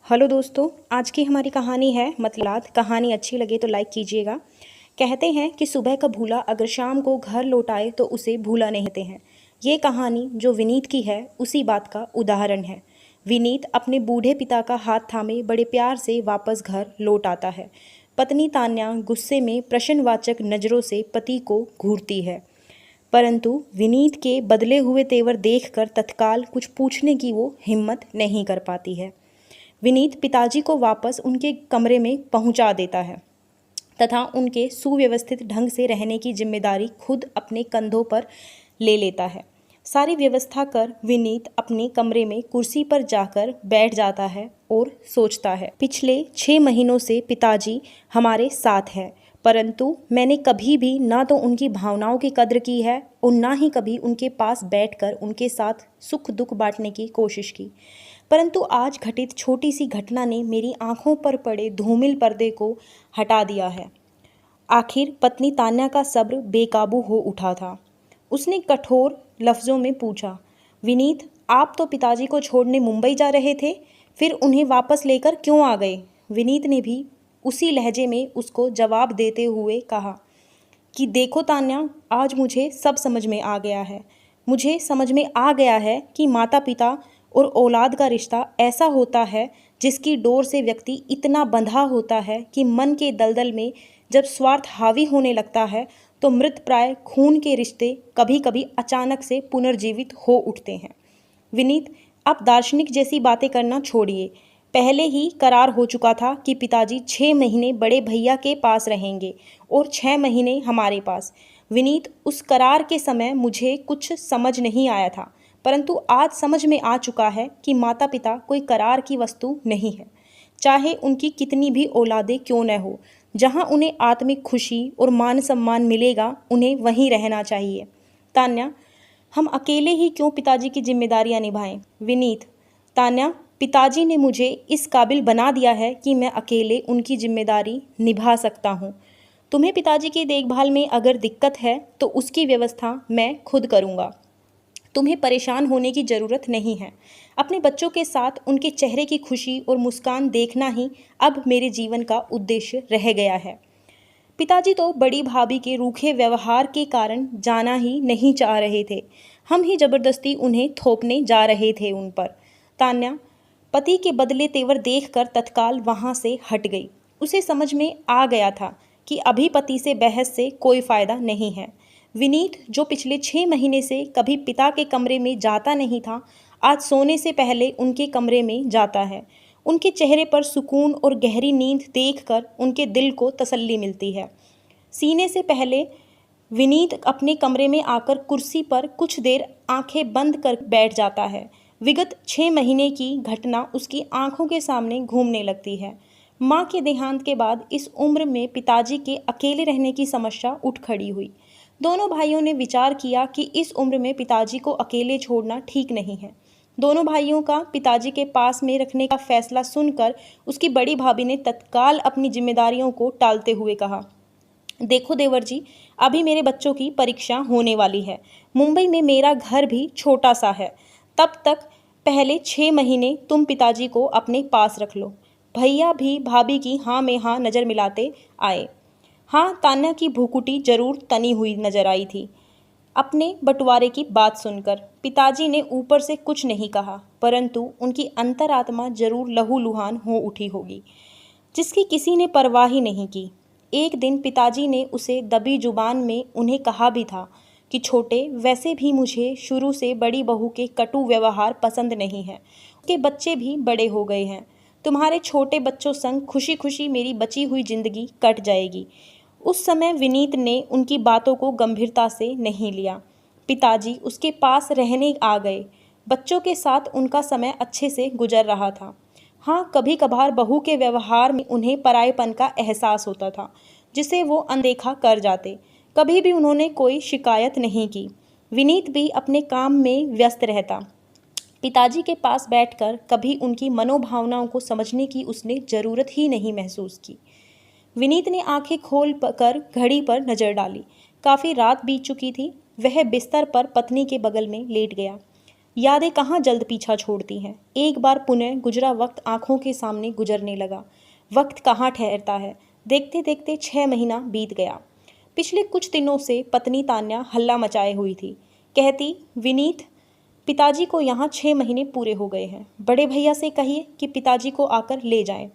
Hello दोस्तों, आज की हमारी कहानी है मतलब कहानी अच्छी लगे तो लाइक कीजिएगा। कहते हैं कि सुबह का भूला अगर शाम को घर लौट आए तो उसे भूला नहीं कहते हैं। ये कहानी जो विनीत की है उसी बात का उदाहरण है। विनीत अपने बूढ़े पिता का हाथ थामे बड़े प्यार से वापस घर लौट आता है। पत्नी तान्या गुस्से में प्रश्नवाचक नज़रों से पति को घूरती है, परंतु विनीत के बदले हुए तेवर देखकर तत्काल कुछ पूछने की वो हिम्मत नहीं कर पाती है। विनीत पिताजी को वापस उनके कमरे में पहुंचा देता है तथा उनके सुव्यवस्थित ढंग से रहने की जिम्मेदारी खुद अपने कंधों पर ले लेता है। सारी व्यवस्था कर विनीत अपने कमरे में कुर्सी पर जाकर बैठ जाता है और सोचता है, पिछले 6 महीनों से पिताजी हमारे साथ है, परंतु मैंने कभी भी ना तो उनकी भावनाओं की कद्र की है और ना ही कभी उनके पास बैठकर उनके साथ सुख दुख बांटने की कोशिश की। परंतु आज घटित छोटी सी घटना ने मेरी आंखों पर पड़े धूमिल पर्दे को हटा दिया है। आखिर पत्नी तान्या का सब्र बेकाबू हो उठा था। उसने कठोर लफ्ज़ों में पूछा, विनीत, आप तो पिताजी को छोड़ने मुंबई जा रहे थे, फिर उन्हें वापस लेकर क्यों आ गए? विनीत ने भी उसी लहजे में उसको जवाब देते हुए कहा कि देखो तान्या, आज मुझे सब समझ में आ गया है। मुझे समझ में आ गया है कि माता पिता और औलाद का रिश्ता ऐसा होता है जिसकी डोर से व्यक्ति इतना बंधा होता है कि मन के दलदल में जब स्वार्थ हावी होने लगता है तो मृत प्राय खून के रिश्ते कभी कभी अचानक से पुनर्जीवित हो उठते हैं। विनीत, आप दार्शनिक जैसी बातें करना छोड़िए। पहले ही करार हो चुका था कि पिताजी 6 महीने बड़े भैया के पास रहेंगे और 6 महीने हमारे पास। विनीत, उस करार के समय मुझे कुछ समझ नहीं आया था, परंतु आज समझ में आ चुका है कि माता पिता कोई करार की वस्तु नहीं है। चाहे उनकी कितनी भी औलादें क्यों न हो, जहाँ उन्हें आत्मिक खुशी और मान सम्मान मिलेगा उन्हें वहीं रहना चाहिए। तान्या, हम अकेले ही क्यों पिताजी की जिम्मेदारियां निभाएं? विनीत, तान्या, पिताजी ने मुझे इस काबिल बना दिया है कि मैं अकेले उनकी जिम्मेदारी निभा सकता हूँ। तुम्हें पिताजी की देखभाल में अगर दिक्कत है तो उसकी व्यवस्था मैं खुद करूँगा। तुम्हें परेशान होने की ज़रूरत नहीं है। अपने बच्चों के साथ उनके चेहरे की खुशी और मुस्कान देखना ही अब मेरे जीवन का उद्देश्य रह गया है। पिताजी तो बड़ी भाभी के रूखे व्यवहार के कारण जाना ही नहीं चाह रहे थे। हम ही जबरदस्ती उन्हें थोपने जा रहे थे उन पर। तान्या पति के बदले तेवर देखकर तत्काल वहां से हट गई। उसे समझ में आ गया था कि अभी पति से बहस से कोई फायदा नहीं है। विनीत, जो पिछले 6 महीने से कभी पिता के कमरे में जाता नहीं था, आज सोने से पहले उनके कमरे में जाता है। उनके चेहरे पर सुकून और गहरी नींद देखकर उनके दिल को तसल्ली मिलती है। सीने से पहले विनीत अपने कमरे में आकर कुर्सी पर कुछ देर आंखें बंद कर बैठ जाता है। विगत 6 महीने की घटना उसकी आंखों के सामने घूमने लगती है। माँ के देहांत के बाद इस उम्र में पिताजी के अकेले रहने की समस्या उठ खड़ी हुई। दोनों भाइयों ने विचार किया कि इस उम्र में पिताजी को अकेले छोड़ना ठीक नहीं है। दोनों भाइयों का पिताजी के पास में रखने का फैसला सुनकर उसकी बड़ी भाभी ने तत्काल अपनी जिम्मेदारियों को टालते हुए कहा, देखो देवर जी, अभी मेरे बच्चों की परीक्षा होने वाली है। मुंबई में मेरा घर भी छोटा सा है। तब तक पहले 6 महीने तुम पिताजी को अपने पास रख लो। भैया भी भाभी की हाँ में हाँ नज़र मिलाते आए। हाँ, तान्या की भुकुटी जरूर तनी हुई नजर आई थी। अपने बंटवारे की बात सुनकर पिताजी ने ऊपर से कुछ नहीं कहा, परंतु उनकी अंतरात्मा जरूर लहूलुहान हो उठी होगी, जिसकी किसी ने परवाह ही नहीं की। एक दिन पिताजी ने उसे दबी जुबान में उन्हें कहा भी था कि छोटे, वैसे भी मुझे शुरू से बड़ी बहू के कटु व्यवहार पसंद नहीं है। उसके बच्चे भी बड़े हो गए हैं। तुम्हारे छोटे बच्चों संग खुशी खुशी मेरी बची हुई जिंदगी कट जाएगी। उस समय विनीत ने उनकी बातों को गंभीरता से नहीं लिया। पिताजी उसके पास रहने आ गए। बच्चों के साथ उनका समय अच्छे से गुजर रहा था। हाँ, कभी कभार बहू के व्यवहार में उन्हें परायेपन का एहसास होता था, जिसे वो अनदेखा कर जाते। कभी भी उन्होंने कोई शिकायत नहीं की। विनीत भी अपने काम में व्यस्त रहता। पिताजी के पास बैठकर कभी उनकी मनोभावनाओं को समझने की उसने ज़रूरत ही नहीं महसूस की। विनीत ने आंखें खोल कर घड़ी पर नजर डाली। काफ़ी रात बीत चुकी थी। वह बिस्तर पर पत्नी के बगल में लेट गया। यादें कहाँ जल्द पीछा छोड़ती हैं। एक बार पुनः गुजरा वक्त आंखों के सामने गुजरने लगा। वक्त कहाँ ठहरता है। देखते देखते 6 महीना बीत गया। पिछले कुछ दिनों से पत्नी तान्या हल्ला मचाए हुई थी। कहती, विनीत, पिताजी को यहाँ 6 महीने पूरे हो गए हैं। बड़े भैया से कहिए कि पिताजी को आकर ले जाएं।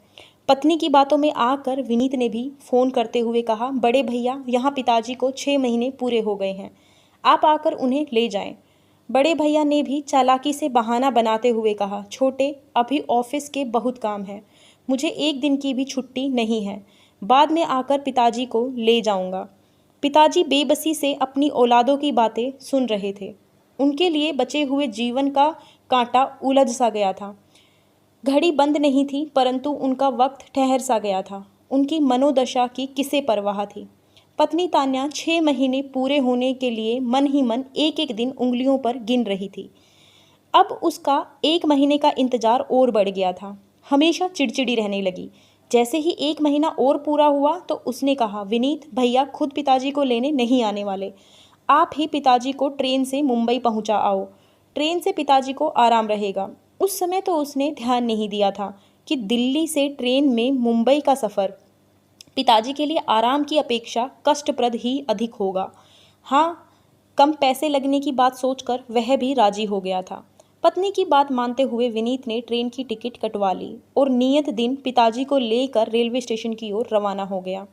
पत्नी की बातों में आकर विनीत ने भी फ़ोन करते हुए कहा, बड़े भैया, यहाँ पिताजी को 6 महीने पूरे हो गए हैं, आप आकर उन्हें ले जाएं। बड़े भैया ने भी चालाकी से बहाना बनाते हुए कहा, छोटे, अभी ऑफिस के बहुत काम है, मुझे एक दिन की भी छुट्टी नहीं है, बाद में आकर पिताजी को ले जाऊंगा। पिताजी बेबसी से अपनी औलादों की बातें सुन रहे थे। उनके लिए बचे हुए जीवन का कांटा उलझ सा गया था। घड़ी बंद नहीं थी, परंतु उनका वक्त ठहर सा गया था। उनकी मनोदशा की किसे परवाह थी। पत्नी तान्या 6 महीने पूरे होने के लिए मन ही मन एक एक दिन उंगलियों पर गिन रही थी। अब उसका 1 महीने का इंतजार और बढ़ गया था। हमेशा चिड़चिड़ी रहने लगी। जैसे ही 1 महीना और पूरा हुआ तो उसने कहा, विनीत भैया खुद पिताजी को लेने नहीं आने वाले, आप ही पिताजी को ट्रेन से मुंबई पहुंचा आओ। ट्रेन से पिताजी को आराम रहेगा। उस समय तो उसने ध्यान नहीं दिया था कि दिल्ली से ट्रेन में मुंबई का सफ़र पिताजी के लिए आराम की अपेक्षा कष्टप्रद ही अधिक होगा। हाँ, कम पैसे लगने की बात सोचकर वह भी राजी हो गया था। पत्नी की बात मानते हुए विनीत ने ट्रेन की टिकट कटवा ली और नियत दिन पिताजी को लेकर रेलवे स्टेशन की ओर रवाना हो गया।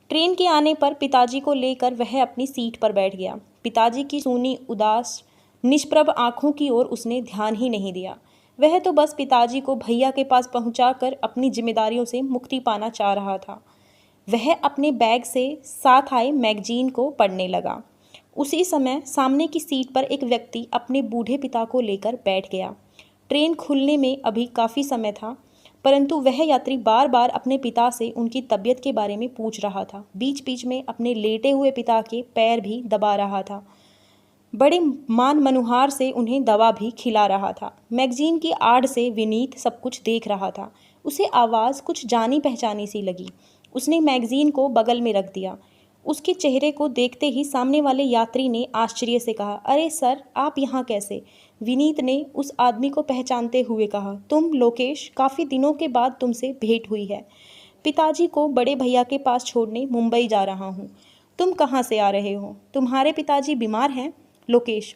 ट्रेन के आने पर पिताजी को लेकर वह अपनी सीट पर बैठ गया। पिताजी की सूनी, उदास, निष्प्रभ आंखों की ओर उसने ध्यान ही नहीं दिया। वह तो बस पिताजी को भैया के पास पहुंचाकर अपनी जिम्मेदारियों से मुक्ति पाना चाह रहा था। वह अपने बैग से साथ आए मैगजीन को पढ़ने लगा। उसी समय सामने की सीट पर एक व्यक्ति अपने बूढ़े पिता को लेकर बैठ गया। ट्रेन खुलने में अभी काफ़ी समय था, परंतु वह यात्री बार बार अपने पिता से उनकी तबीयत के बारे में पूछ रहा था। बीच बीच में अपने लेटे हुए पिता के पैर भी दबा रहा था। बड़े मान मनुहार से उन्हें दवा भी खिला रहा था। मैगजीन की आड़ से विनीत सब कुछ देख रहा था। उसे आवाज़ कुछ जानी पहचानी सी लगी। उसने मैगजीन को बगल में रख दिया। उसके चेहरे को देखते ही सामने वाले यात्री ने आश्चर्य से कहा, अरे सर, आप यहाँ कैसे? विनीत ने उस आदमी को पहचानते हुए कहा, तुम लोकेश, काफ़ी दिनों के बाद तुमसे भेंट हुई है। पिताजी को बड़े भैया के पास छोड़ने मुंबई जा रहा हूँ। तुम कहाँ से आ रहे हो? तुम्हारे पिताजी बीमार हैं? लोकेश,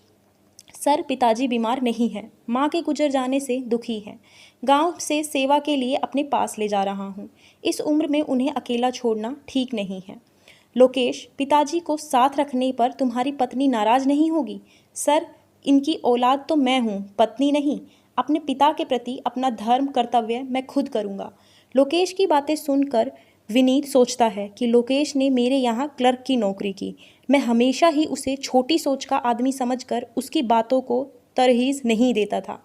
सर, पिताजी बीमार नहीं हैं, माँ के गुजर जाने से दुखी हैं। गांव से सेवा के लिए अपने पास ले जा रहा हूँ। इस उम्र में उन्हें अकेला छोड़ना ठीक नहीं है। लोकेश, पिताजी को साथ रखने पर तुम्हारी पत्नी नाराज़ नहीं होगी? सर, इनकी औलाद तो मैं हूँ, पत्नी नहीं। अपने पिता के प्रति अपना धर्म कर्तव्य मैं खुद करूँगा। लोकेश की बातें सुनकर विनीत सोचता है कि लोकेश ने मेरे यहाँ क्लर्क की नौकरी की। मैं हमेशा ही उसे छोटी सोच का आदमी समझकर उसकी बातों को तरहीज़ नहीं देता था।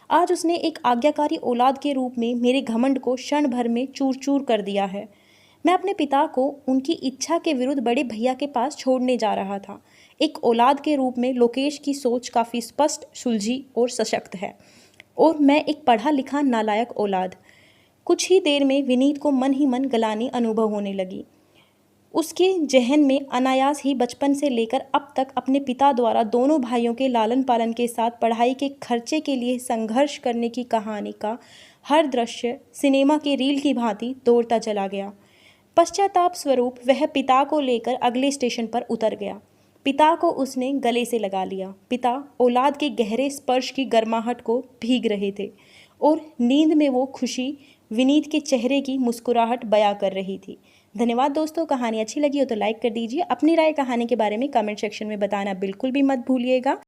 आज उसने एक आज्ञाकारी औलाद के रूप में मेरे घमंड को क्षण भर में चूर चूर कर दिया है। मैं अपने पिता को उनकी इच्छा के विरुद्ध बड़े भैया के पास छोड़ने जा रहा था। एक औलाद के रूप में लोकेश की सोच काफ़ी स्पष्ट, सुलझी और सशक्त है, और मैं एक पढ़ा लिखा नालायक औलाद। कुछ ही देर में विनीत को मन ही मन गलानी अनुभव होने लगी। उसके जहन में अनायास ही बचपन से लेकर अब तक अपने पिता द्वारा दोनों भाइयों के लालन पालन के साथ पढ़ाई के खर्चे के लिए संघर्ष करने की कहानी का हर दृश्य सिनेमा के रील की भांति दौड़ता चला गया। पश्चाताप स्वरूप वह पिता को लेकर अगले स्टेशन पर उतर गया। पिता को उसने गले से लगा लिया। पिता औलाद के गहरे स्पर्श की गर्माहट को भीग रहे थे, और नींद में वो खुशी विनीत के चेहरे की मुस्कुराहट बयां कर रही थी। धन्यवाद दोस्तों। कहानी अच्छी लगी हो तो लाइक कर दीजिए। अपनी राय कहानी के बारे में कमेंट सेक्शन में बताना बिल्कुल भी मत भूलिएगा।